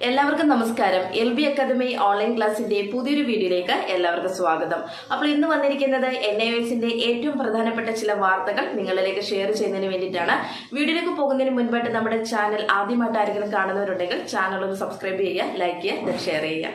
എല്ലാവർക്കും നമസ്കാരം. LB academy online ക്ലാസിന്റെ പുതിയൊരു വീഡിയോയിലേക്ക് എല്ലാവർക്കും സ്വാഗതം. അപ്പോൾ ഇന്ന് വന്നിരിക്കുന്നത് NIOSന്റെ ഏറ്റവും പ്രധാനപ്പെട്ട ചില വാർത്തകൾ നിങ്ങളിലേക്ക് ഷെയർ ചെയ്യുന്നതിന് വേണ്ടിയിട്ടാണ്. വീഡിയോയിലേക്ക് പോകുന്നതിന് മുൻപായിട്ട് നമ്മുടെ ചാനൽ ആദ്യമായിട്ട് ആരെങ്കിലും കാണുന്നവരുണ്ടെങ്കിൽ ചാനൽ ഒന്ന് സബ്സ്ക്രൈബ് ചെയ്യുക, ലൈക്ക് ചെയ്യുക, ഷെയർ ചെയ്യുക.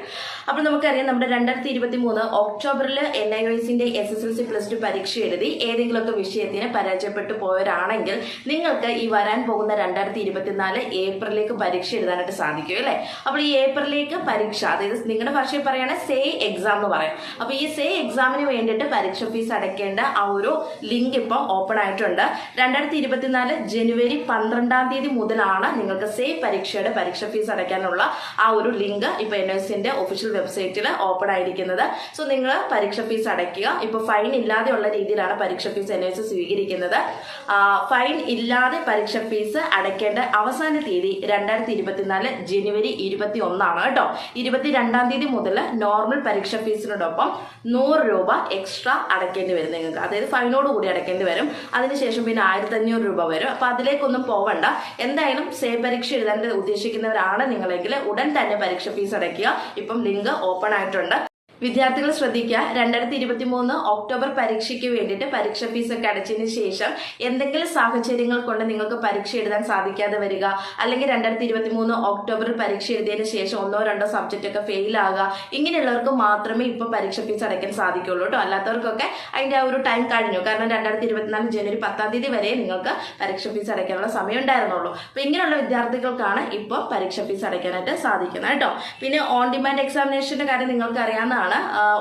അപ്പോൾ നമുക്കറിയാം, നമ്മുടെ 2023 ഒക്ടോബറിൽ NIOSന്റെ SSLC +2 പരീക്ഷ എഴുതി ഏതെങ്കിലുമൊക്കെ വിഷയത്തിന് പരാജയപ്പെട്ടു പോയവരാണെങ്കിൽ നിങ്ങൾക്ക് ഈ വരാൻ പോകുന്ന 2024 ഏപ്രിലേക്ക് പരീക്ഷ എഴുതാനായിട്ട് സാധിക്കും അല്ലേ. അപ്പോൾ ഈ ഏപ്രിലേക്ക് പരീക്ഷ, അതായത് നിങ്ങളുടെ ഭാഷയിൽ പറയുകയാണെങ്കിൽ സേ എക്സാം എന്ന് പറയും. അപ്പോൾ ഈ സേ എക്സാമിന് വേണ്ടിയിട്ട് പരീക്ഷ ഫീസ് അടയ്ക്കേണ്ട ആ ഒരു ലിങ്ക് ഇപ്പം ഓപ്പൺ ആയിട്ടുണ്ട്. 2024 ജനുവരി 12 മുതലാണ് നിങ്ങൾക്ക് സേ പരീക്ഷയുടെ പരീക്ഷ ഫീസ് അടയ്ക്കാനുള്ള ആ ഒരു ലിങ്ക് ഇപ്പോൾ NIOSന്റെ ഒഫീഷ്യൽ വെബ്സൈറ്റിൽ ഓപ്പൺ ആയിരിക്കുന്നത്. സോ നിങ്ങൾ പരീക്ഷ ഫീസ് അടയ്ക്കുക. ഇപ്പോൾ ഫൈൻ ഇല്ലാതെയുള്ള രീതിയിലാണ് പരീക്ഷ ഫീസ് NIOS സ്വീകരിക്കുന്നത്. ഫൈൻ ഇല്ലാതെ പരീക്ഷ ഫീസ് അടയ്ക്കേണ്ട അവസാന തീയതി 2024 ജനുവരി 21 കേട്ടോ. 22 മുതൽ നോർമൽ പരീക്ഷ ഫീസിനോടൊപ്പം 100 രൂപ എക്സ്ട്രാ അടയ്ക്കേണ്ടി വരും നിങ്ങൾക്ക്. അതായത് ഫൈനോട് കൂടി അടയ്ക്കേണ്ടി വരും. അതിനുശേഷം പിന്നെ 1500 രൂപ വരും. അപ്പൊ അതിലേക്കൊന്നും പോവണ്ട. എന്തായാലും സേ പരീക്ഷ എഴുതാൻ ഉദ്ദേശിക്കുന്നവരാണ് നിങ്ങളെങ്കിൽ ഉടൻ തന്നെ പരീക്ഷ ഫീസ് അടയ്ക്കുക. ഇപ്പം ലിങ്ക് ഓപ്പൺ ആയിട്ടുണ്ട്. വിദ്യാർത്ഥികൾ ശ്രദ്ധിക്കുക, 2023 ഒക്ടോബർ പരീക്ഷയ്ക്ക് വേണ്ടിയിട്ട് പരീക്ഷ ഫീസ് ഒക്കെ അടച്ചതിന് ശേഷം എന്തെങ്കിലും സാഹചര്യങ്ങൾ കൊണ്ട് നിങ്ങൾക്ക് പരീക്ഷ എഴുതാൻ സാധിക്കാതെ വരിക, അല്ലെങ്കിൽ 2023 ഒക്ടോബറിൽ പരീക്ഷ എഴുതിയതിന് ശേഷം 1-2 സബ്ജക്റ്റ് ഒക്കെ ഫെയിൽ ആകുക, ഇങ്ങനെയുള്ളവർക്ക് മാത്രമേ ഇപ്പോൾ പരീക്ഷ ഫീസ് അടയ്ക്കാൻ സാധിക്കുള്ളൂ കേട്ടോ. അല്ലാത്തവർക്കൊക്കെ അതിന്റെ ആ ഒരു ടൈം കഴിഞ്ഞു. കാരണം 2024 ജനുവരി 10 വരെ നിങ്ങൾക്ക് പരീക്ഷ ഫീസ് അടയ്ക്കാനുള്ള സമയം ഉണ്ടായിരുന്നുള്ളൂ. അപ്പൊ ഇങ്ങനെയുള്ള വിദ്യാർത്ഥികൾക്കാണ് ഇപ്പോൾ പരീക്ഷ ഫീസ് അടയ്ക്കാനായിട്ട് സാധിക്കുന്നത് കേട്ടോ. പിന്നെ ഓൺ ഡിമാൻഡ് എക്സാമിനേഷന്റെ കാര്യം നിങ്ങൾക്ക് അറിയാവുന്നതാണ്.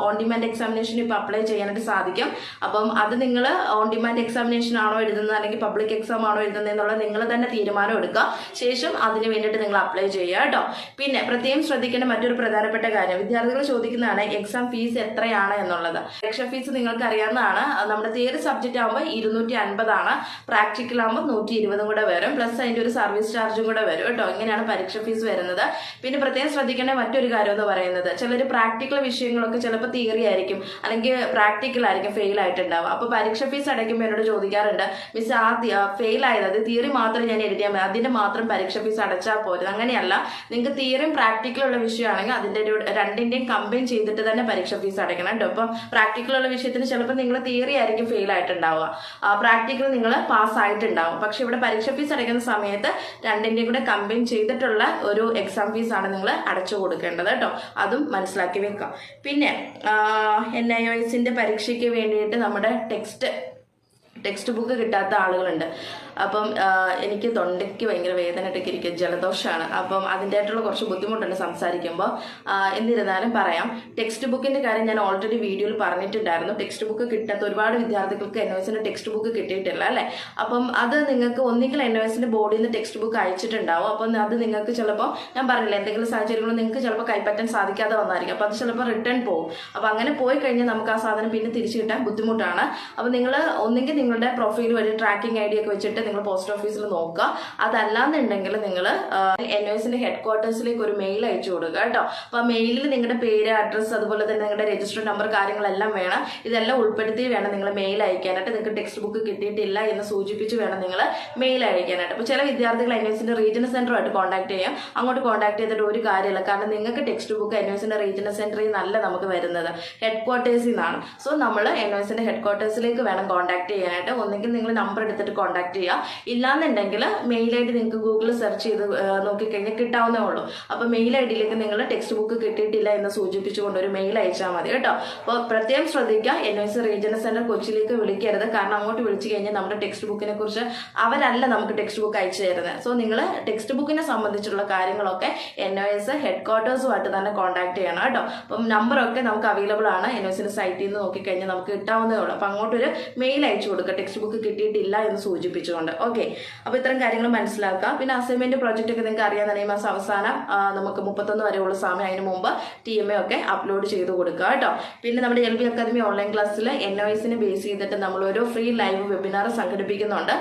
ഓൺ ഡിമാൻഡ് എക്സാമിനേഷൻ ഇപ്പൊ അപ്ലൈ ചെയ്യാനായിട്ട് സാധിക്കും. അപ്പം അത് നിങ്ങൾ ഓൺ ഡിമാൻഡ് എക്സാമിനേഷൻ ആണോ എഴുതുന്നത് അല്ലെങ്കിൽ പബ്ലിക് എക്സാം ആണോ എഴുതുന്നത് എന്നുള്ളത് നിങ്ങൾ തന്നെ തീരുമാനം എടുക്കുക. ശേഷം അതിന് വേണ്ടിയിട്ട് നിങ്ങൾ അപ്ലൈ ചെയ്യുക കേട്ടോ. പിന്നെ പ്രത്യേകം ശ്രദ്ധിക്കേണ്ട മറ്റൊരു പ്രധാനപ്പെട്ട കാര്യം, വിദ്യാർത്ഥികൾ ചോദിക്കുന്നതാണ് എക്സാം ഫീസ് എത്രയാണ് എന്നുള്ളത്. പരീക്ഷ ഫീസ് നിങ്ങൾക്ക് അറിയാവുന്നതാണ്. നമ്മുടെ തിയറി സബ്ജക്റ്റ് ആകുമ്പോൾ 250 ആണ്, പ്രാക്ടിക്കൽ ആകുമ്പോൾ 120 കൂടെ വരും, പ്ലസ് അതിന്റെ ഒരു സർവീസ് ചാർജും കൂടെ വരും കേട്ടോ. ഇങ്ങനെയാണ് പരീക്ഷ ഫീസ് വരുന്നത്. പിന്നെ പ്രത്യേകം ശ്രദ്ധിക്കേണ്ട മറ്റൊരു കാര്യം എന്ന് പറയുന്നത്, ചിലർ പ്രാക്ടിക്കൽ വിഷയങ്ങളൊക്കെ ചിലപ്പോൾ തിയറി ആയിരിക്കും അല്ലെങ്കിൽ പ്രാക്ടിക്കൽ ആയിരിക്കും ഫെയിൽ ആയിട്ടുണ്ടാവും. അപ്പോൾ പരീക്ഷ ഫീസ് അടയ്ക്കുമ്പോൾ എന്നോട് ചോദിക്കാറുണ്ട്, മിസ് ആ ഫെയിൽ ആയത് അത് തിയറി മാത്രം ഞാൻ എഴുതിയാൽ മതി, അതിന്റെ മാത്രം പരീക്ഷ ഫീസ് അടച്ചാൽ പോരുത്. അങ്ങനെയല്ല, നിങ്ങൾക്ക് തിയറിയും പ്രാക്ടിക്കലുള്ള വിഷയമാണെങ്കിൽ അതിന്റെ രണ്ടിന്റെയും കമ്പൈൻ ചെയ്തിട്ട് തന്നെ പരീക്ഷ ഫീസ് അടയ്ക്കണം കേട്ടോ. ഇപ്പം പ്രാക്ടിക്കലുള്ള വിഷയത്തിന് ചിലപ്പോൾ നിങ്ങൾ തിയറി ആയിരിക്കും ഫെയിൽ ആയിട്ടുണ്ടാവുക, പ്രാക്ടിക്കൽ നിങ്ങൾ പാസ് ആയിട്ടുണ്ടാവും. പക്ഷെ ഇവിടെ പരീക്ഷ ഫീസ് അടയ്ക്കുന്ന സമയത്ത് രണ്ടിന്റെയും കൂടെ കമ്പൈൻ ചെയ്തിട്ടുള്ള ഒരു എക്സാം ഫീസ് ആണ് നിങ്ങൾ അടച്ചു കൊടുക്കേണ്ടത് കേട്ടോ. അതും മനസ്സിലാക്കി വെക്കാം. പിന്നെ NIOSന്റെ പരീക്ഷയ്ക്ക് വേണ്ടിയിട്ട് നമ്മുടെ ടെക്സ്റ്റ് ബുക്ക് കിട്ടാത്ത ആളുകളുണ്ട്. അപ്പം എനിക്ക് തൊണ്ടയ്ക്ക് ഭയങ്കര വേദനയൊക്കെ ഇരിക്കും, ജലദോഷമാണ്. അപ്പം അതിൻ്റെതായിട്ടുള്ള കുറച്ച് ബുദ്ധിമുട്ടുണ്ട് സംസാരിക്കുമ്പോൾ. എന്നിരുന്നാലും പറയാം, ടെക്സ്റ്റ് ബുക്കിന്റെ കാര്യം ഞാൻ ഓൾറെഡി വീഡിയോയിൽ പറഞ്ഞിട്ടുണ്ടായിരുന്നു. ടെക്സ്റ്റ് ബുക്ക് കിട്ടാത്ത ഒരുപാട് വിദ്യാർത്ഥികൾക്ക് NIOSന്റെ ടെക്സ്റ്റ് ബുക്ക് കിട്ടിയിട്ടില്ല അല്ലേ. അപ്പം അത് നിങ്ങൾക്ക് ഒന്നുകിൽ NIOSന്റെ ബോർഡിൽ നിന്ന് ടെക്സ്റ്റ് ബുക്ക് അയച്ചിട്ടുണ്ടാവും. അപ്പം അത് നിങ്ങൾക്ക് ചിലപ്പോൾ, ഞാൻ പറഞ്ഞില്ല, എന്തെങ്കിലും സാഹചര്യങ്ങൾ നിങ്ങൾക്ക് ചിലപ്പോൾ കൈപ്പറ്റാൻ സാധിക്കാതെ വന്നായിരിക്കും. അപ്പം അത് ചിലപ്പോൾ റിട്ടേൺ പോകും. അപ്പം അങ്ങനെ പോയി കഴിഞ്ഞാൽ നമുക്ക് ആ സാധനം പിന്നെ തിരിച്ചു കിട്ടാൻ ബുദ്ധിമുട്ടാണ്. അപ്പം നിങ്ങൾ ഒന്നെങ്കിൽ നിങ്ങളുടെ പ്രൊഫൈൽ വഴി ട്രാക്കിംഗ് ID ഒക്കെ വെച്ചിട്ട് നിങ്ങൾ പോസ്റ്റ് ഓഫീസിൽ നോക്കുക. അതല്ലാന്നുണ്ടെങ്കിൽ നിങ്ങൾ NIOSന്റെ ഹെഡ്ക്വാർട്ടേഴ്സിലേക്ക് ഒരു മെയിൽ അയച്ചു കൊടുക്കുക കേട്ടോ. അപ്പൊ ആ മെയിലിൽ നിങ്ങളുടെ പേര്, അഡ്രസ്സ്, അതുപോലെ തന്നെ നിങ്ങളുടെ രജിസ്റ്റർ നമ്പർ, കാര്യങ്ങളെല്ലാം വേണം. ഇതെല്ലാം ഉൾപ്പെടുത്തി വേണം നിങ്ങൾ മെയിൽ അയക്കാനായിട്ട്. നിങ്ങൾക്ക് ടെക്സ്റ്റ് ബുക്ക് കിട്ടിയിട്ടില്ല എന്ന് സൂചിപ്പിച്ച് വേണം നിങ്ങൾ മെയിൽ അയക്കാനായിട്ട്. അപ്പോൾ ചില വിദ്യാർത്ഥികൾ NIOSന്റെ റീജിയണൽ സെന്ററുമായിട്ട് കോൺടാക്ട് ചെയ്യാം. അങ്ങോട്ട് കോൺടാക്ട് ചെയ്തിട്ട് ഒരു കാര്യമില്ല. കാരണം നിങ്ങൾക്ക് ടെക്സ്റ്റ് ബുക്ക് NIOSന്റെ റീജിയണൽ സെന്ററിൽ നിന്നല്ല നമുക്ക് വരുന്നത്, ഹെഡ്ക്വാർട്ടേഴ്സിൽ നിന്നാണ്. സോ നമ്മൾ NIOSന്റെ ഹെഡ്ക്വാർട്ടേഴ്സിലേക്ക് വേണം കോൺടാക്ട് ചെയ്യാനായിട്ട്. ഒന്നെങ്കിൽ നിങ്ങൾ നമ്പർ എടുത്തിട്ട് കോൺടാക്ട് ചെയ്യുക, ഇല്ലാന്നുണ്ടെങ്കിൽ മെയിൽ ID നിങ്ങൾക്ക് ഗൂഗിളിൽ സെർച്ച് ചെയ്ത് നോക്കിക്കഴിഞ്ഞാൽ കിട്ടാവുന്നേ ഉള്ളൂ. അപ്പോൾ മെയിൽ ID-യിലേക്ക് നിങ്ങൾ ടെക്സ്റ്റ് ബുക്ക് കിട്ടിയിട്ടില്ല എന്ന് സൂചിപ്പിച്ചുകൊണ്ട് ഒരു മെയിൽ അയച്ചാൽ മതി കേട്ടോ. അപ്പോൾ പ്രത്യേകം ശ്രദ്ധിക്കുക, NIOS റീജിയണൽ സെന്റർ കൊച്ചിയിലേക്ക് വിളിക്കരുത്. കാരണം അങ്ങോട്ട് വിളിച്ചു കഴിഞ്ഞാൽ നമ്മുടെ ടെക്സ്റ്റ് ബുക്കിനെ കുറിച്ച് അവരല്ല നമുക്ക് ടെക്സ്റ്റ് ബുക്ക് അയച്ചു തരുന്നത്. സോ നിങ്ങൾ ടെക്സ്റ്റ് ബുക്കിനെ സംബന്ധിച്ചുള്ള കാര്യങ്ങളൊക്കെ NIOS ഹെഡ്ക്വാർട്ടേഴ്സുമായിട്ട് തന്നെ കോൺടാക്ട് ചെയ്യണം കേട്ടോ. അപ്പം നമ്പറൊക്കെ നമുക്ക് അവൈലബിൾ ആണ്. NIOSന്റെ സൈറ്റിൽ നിന്ന് നോക്കിക്കഴിഞ്ഞാൽ നമുക്ക് കിട്ടാവുന്നേ ഉള്ളൂ. അപ്പം അങ്ങോട്ടൊരു മെയിൽ അയച്ചു കൊടുക്കുക, ടെക്സ്റ്റ് ബുക്ക് കിട്ടിയിട്ടില്ല എന്ന് സൂചിപ്പിച്ചുകൊണ്ട്. ഓക്കെ, അപ്പോൾ ഇത്തരം കാര്യങ്ങൾ മനസ്സിലാക്കുക. പിന്നെ അസൈൻമെന്റ് പ്രോജക്റ്റ് ഒക്കെ നിങ്ങൾക്ക് അറിയാവുന്ന ഈ മാസം അവസാനം നമുക്ക് 31 വരെയുള്ള സമയം, അതിന് മുമ്പ് TMA ഒക്കെ അപ്ലോഡ് ചെയ്ത് കൊടുക്കുക കേട്ടോ. പിന്നെ നമ്മുടെ LB അക്കാദമി ഓൺലൈൻ ക്ലാസ്സിൽ NIOSനെ ബേസ് ചെയ്തിട്ട് നമ്മളൊരു ഫ്രീ ലൈവ് വെബിനാർ സംഘടിപ്പിക്കുന്നുണ്ട്.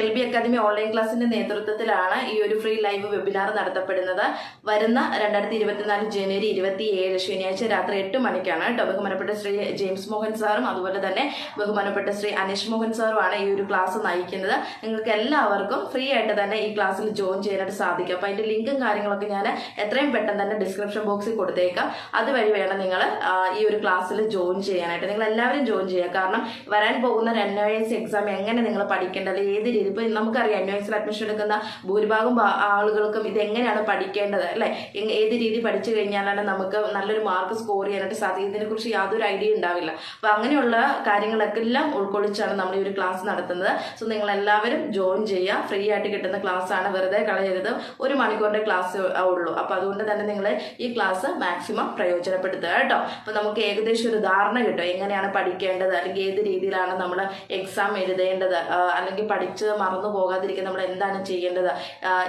LB അക്കാദമി ഓൺലൈൻ ക്ലാസിന്റെ നേതൃത്വത്തിലാണ് ഈ ഒരു ഫ്രീ ലൈവ് വെബിനാർ നടത്തപ്പെടുന്നത്. വരുന്ന 2024 ജനുവരി 27 ശനിയാഴ്ച രാത്രി 8 മണിക്കാണ് കേട്ടോ. ബഹുമാനപ്പെട്ട ശ്രീ ജെയിംസ് മോഹൻ സാറും അതുപോലെ തന്നെ ബഹുമാനപ്പെട്ട ശ്രീ അനീഷ് മോഹൻ സാറുമാണ് ഈ ഒരു ക്ലാസ് നയിക്കുന്നത്. നിങ്ങൾക്ക് എല്ലാവർക്കും ഫ്രീ ആയിട്ട് തന്നെ ഈ ക്ലാസ്സിൽ ജോയിൻ ചെയ്യാനായിട്ട് സാധിക്കും. അപ്പോൾ അതിന്റെ ലിങ്കും കാര്യങ്ങളൊക്കെ ഞാൻ എത്രയും പെട്ടെന്ന് തന്നെ ഡിസ്ക്രിപ്ഷൻ ബോക്സിൽ കൊടുത്തേക്കാം. അതുവഴി വേണം നിങ്ങൾ ഈ ഒരു ക്ലാസ്സിൽ ജോയിൻ ചെയ്യാനായിട്ട്. നിങ്ങൾ എല്ലാവരും ജോയിൻ ചെയ്യുക. കാരണം വരാൻ പോകുന്ന ഒരു NIOS എക്സാം എങ്ങനെ നിങ്ങൾ പഠിക്കേണ്ടത്, ഏത് രീതി, ഇപ്പൊ നമുക്കറിയാം NIOSൽ അഡ്മിഷൻ എടുക്കുന്ന ഭൂരിഭാഗം ആളുകൾക്കും ഇത് എങ്ങനെയാണ് പഠിക്കേണ്ടത് അല്ലെ, ഏത് രീതി പഠിച്ചു കഴിഞ്ഞാലാണ് നമുക്ക് നല്ലൊരു മാർക്ക് സ്കോർ ചെയ്യാനായിട്ട് സാധിക്കും, ഇതിനെക്കുറിച്ച് യാതൊരു ഐഡിയ ഉണ്ടാവില്ല. അപ്പൊ അങ്ങനെയുള്ള കാര്യങ്ങളൊക്കെ എല്ലാം ഉൾക്കൊള്ളിച്ചാണ് നമ്മൾ ഈ ഒരു ക്ലാസ് നടത്തുന്നത്. സോ നിങ്ങൾ എല്ലാവരും ജോയിൻ ചെയ്യുക. ഫ്രീ ആയിട്ട് കിട്ടുന്ന ക്ലാസ് ആണ്, വെറുതെ കളയരുത്. 1 മണിക്കൂറിന്റെ ക്ലാസ് ഉള്ളൂ. അപ്പൊ അതുകൊണ്ട് തന്നെ നിങ്ങൾ ഈ ക്ലാസ് മാക്സിമം പ്രയോജനപ്പെടുത്തുക കേട്ടോ. അപ്പൊ നമുക്ക് ഏകദേശം ഒരു ധാരണ കിട്ടും എങ്ങനെയാണ് പഠിക്കേണ്ടത്, അല്ലെങ്കിൽ ഏത് രീതിയിലാണ് നമ്മൾ എക്സാം എഴുതേണ്ടത്, അല്ലെങ്കിൽ പഠിച്ച് മറന്നു പോകാതിരിക്കാൻ നമ്മൾ എന്താണ് ചെയ്യേണ്ടത്,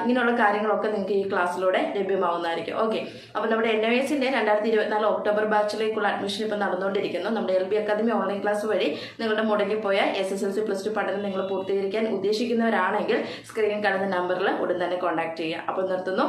ഇങ്ങനെയുള്ള കാര്യങ്ങളൊക്കെ നിങ്ങൾക്ക് ഈ ക്ലാസ്സിലൂടെ ലഭ്യമാവുന്നതായിരിക്കും. ഓക്കെ, അപ്പോൾ നമ്മുടെ NIOSന്റെ 2024 ഒക്ടോബർ ബാച്ചിലേക്കുള്ള അഡ്മിഷൻ ഇപ്പോൾ നടന്നുകൊണ്ടിരിക്കുന്നു. നമ്മുടെ LB അക്കാദമി ഓൺലൈൻ ക്ലാസ് വഴി നിങ്ങളുടെ മുടങ്ങിപ്പോയ SSLC +2 പഠനം നിങ്ങൾ പൂർത്തീകരിക്കാൻ ഉദ്ദേശിക്കുന്നവരാണെങ്കിൽ സ്ക്രീനിൽ കാണുന്ന നമ്പറിൽ ഉടൻ തന്നെ കോൺടാക്ട് ചെയ്യുക. അപ്പോൾ നിർത്തുന്നു.